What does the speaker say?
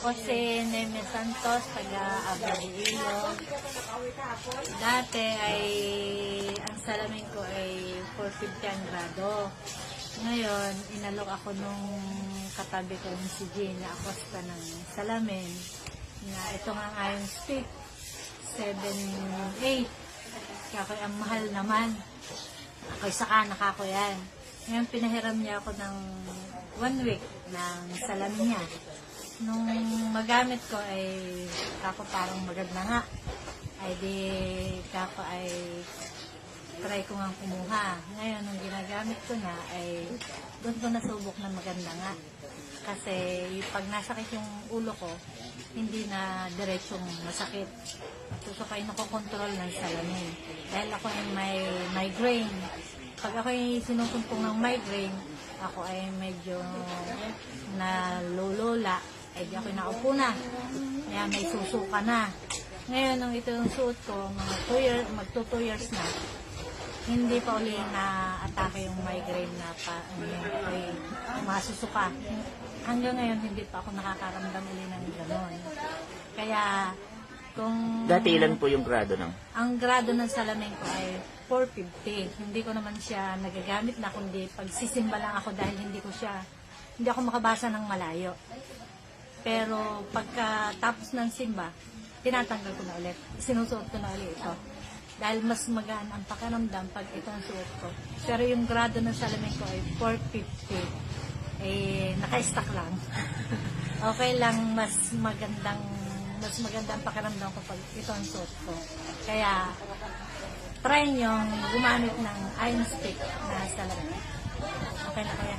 Ako si Neme Santos, taga Abadiilo. Dati ay, ang salamin ko ay 450 ang grado. Ngayon, inalok ako nung katabi ko yung si Gina Acosta ng salamin na ito nga ngayon stick, 7-8. Kaya ako ang mahal naman. Ako'y saka nakako yan. Ngayon, pinahiram niya ako ng 1 week ng salamin niya. Nung magamit ko ay kako parang maganda nga. Ay di kako ay try ko nga kumuha. Ngayon, nung ginagamit ko na ay doon ko nasubok na maganda nga. Kasi pag nasakit yung ulo ko, hindi na diretsong masakit. So kayo nakokontrol ng salamin. Dahil ako ay may migraine. Pag ako ay sinusumpong ng migraine, ako ay medyo nalolola. Ay di ako nakaupo na. Kaya may susuka na. Ngayon, nung ito yung suot ko, mga 2 years, magto 2 years na, hindi pa uli na-atake yung migraine na ay masusuka. Hanggang ngayon, hindi pa ako nakakaramdam uli ng gano'n. Kaya, kung... Dati ilan po yung grado ng? Ang grado ng salamin ko ay 450. Hindi ko naman siya nagagamit na, kundi pagsisimba lang ako dahil hindi ako makabasa ng malayo. Pero pagkatapos ng simba, tinatanggal ko na ulit. Sinusuot ko na ulit ito. Dahil mas magaan ang pakiramdam pag itong suot ko. Pero yung grado ng salamin ko ay 450. Naka-stock lang. Okay lang, mas magandang pakiramdam ko pag itong suot ko. Kaya, try nyo gumamit ng iron stick na salamin. Okay na kaya?